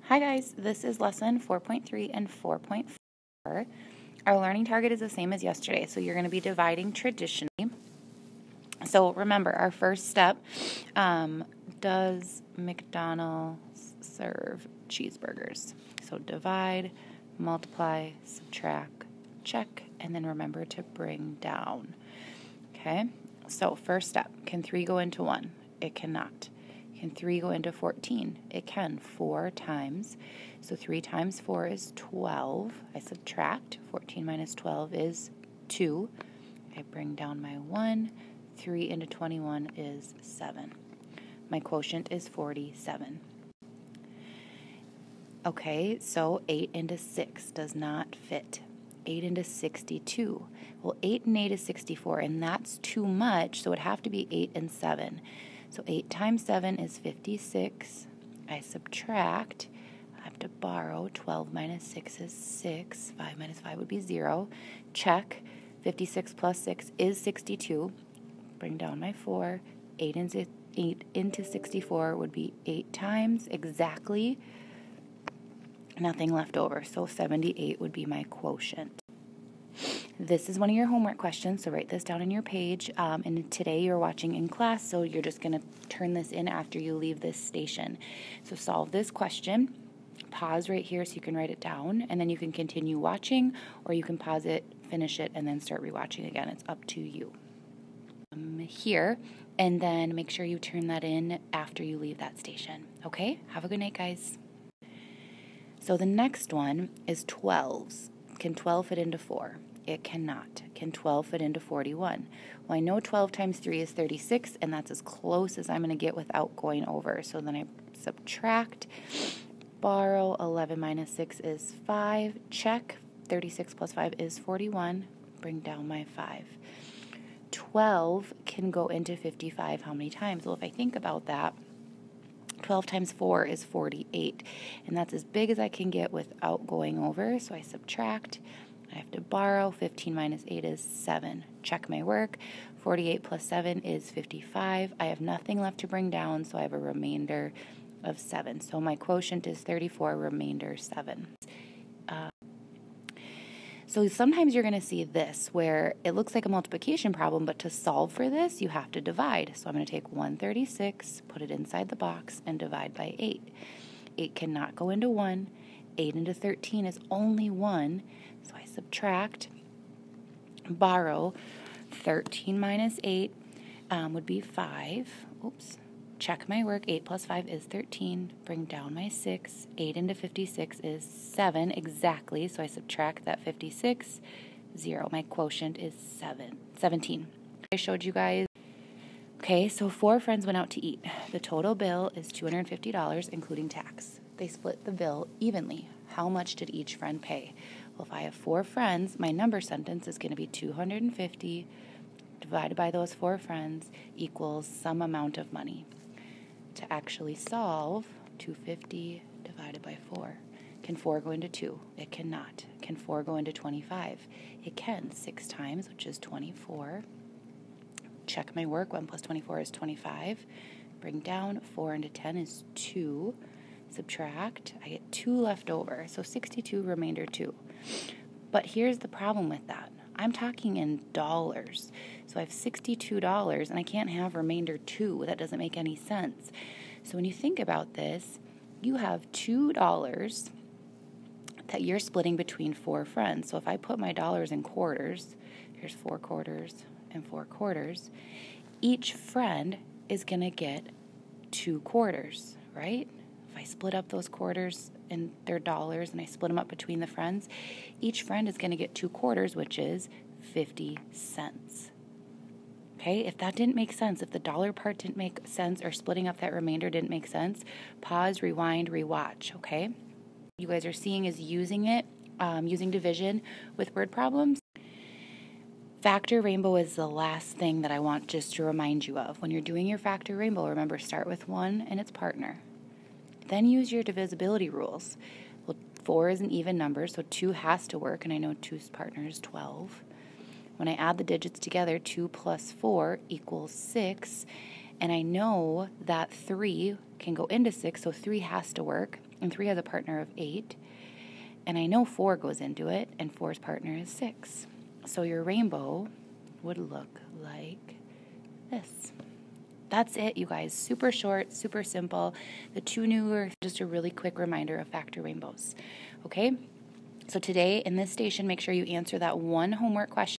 Hi guys, this is lesson 4.3 and 4.4. Our learning target is the same as yesterday, so you're going to be dividing traditionally. So remember, our first step, does McDonald's serve cheeseburgers? So divide, multiply, subtract, check, and then remember to bring down. Okay, so first step, can 3 go into 1? It cannot. Can 3 go into 14? It can, 4 times. So 3 times 4 is 12. I subtract. 14 minus 12 is 2. I bring down my 1. 3 into 21 is 7. My quotient is 47. Okay, so 8 into 6 does not fit. 8 into 62. Well, 8 and 8 is 64, and that's too much, so it would have to be 8 and 7. So 8 times 7 is 56. I subtract. I have to borrow. 12 minus 6 is 6. 5 minus 5 would be 0. Check. 56 plus 6 is 62. Bring down my 4. 8 into 64 would be 8 times exactly. Nothing left over. So 78 would be my quotient. This is one of your homework questions, so write this down on your page. And today you're watching in class, so you're just going to turn this in after you leave this station. So solve this question. Pause right here so you can write it down, and then you can continue watching, or you can pause it, finish it, and then start rewatching again. It's up to you. Here, and then make sure you turn that in after you leave that station. Okay? Have a good night, guys. So the next one is 12s. Can 12 fit into 4? It cannot. Can 12 fit into 41? Well, I know 12 times 3 is 36, and that's as close as I'm going to get without going over. So then I subtract, borrow, 11 minus 6 is 5, check, 36 plus 5 is 41, bring down my 5. 12 can go into 55 how many times? Well, if I think about that, 12 times 4 is 48, and that's as big as I can get without going over, so I subtract. I have to borrow. 15 minus 8 is 7. Check my work. 48 plus 7 is 55. I have nothing left to bring down, so I have a remainder of 7. So my quotient is 34, remainder 7. So sometimes you're going to see this where it looks like a multiplication problem, but to solve for this, you have to divide. So I'm going to take 136, put it inside the box, and divide by 8. 8 cannot go into 1. 8 into 13 is only 1. So I subtract, borrow. 13 minus 8 would be 5. Oops. Check my work. 8 plus 5 is 13. Bring down my 6. 8 into 56 is 7 exactly. So I subtract that 56. 0. My quotient is 17. I showed you guys. Okay, so 4 friends went out to eat. The total bill is $250, including tax. They split the bill evenly. How much did each friend pay? Well, if I have 4 friends, my number sentence is going to be 250 divided by those 4 friends equals some amount of money. To actually solve, 250 divided by 4. Can 4 go into 2? It cannot. Can 4 go into 25? It can. 6 times, which is 24. Check my work. 1 plus 24 is 25. Bring down. 4 into 10 is 2. Subtract. I get 2 left over. So 62, remainder 2. But here's the problem with that. I'm talking in dollars. So I have $62, and I can't have remainder 2. That doesn't make any sense. So when you think about this, you have $2 that you're splitting between 4 friends. So if I put my dollars in quarters, here's 4 quarters and 4 quarters, each friend is going to get 2 quarters, right? If I split up those quarters and their dollars and I split them up between the friends, each friend is going to get 2 quarters, which is 50 cents. Okay, if that didn't make sense, if the dollar part didn't make sense or splitting up that remainder didn't make sense, pause, rewind, rewatch, okay? You guys are seeing is using it, using division with word problems. Factor rainbow is the last thing that I want just to remind you of. When you're doing your factor rainbow, remember, start with 1 and its partner. Then use your divisibility rules. Well, 4 is an even number, so 2 has to work, and I know 2's partner is 12. When I add the digits together, 2 plus 4 equals 6, and I know that 3 can go into 6, so 3 has to work, and 3 has a partner of 8. And I know 4 goes into it, and 4's partner is 6. So your rainbow would look like this. That's it, you guys. Super short, super simple. The 2 new are just a really quick reminder of factor rainbows. Okay? So today in this station, make sure you answer that one homework question.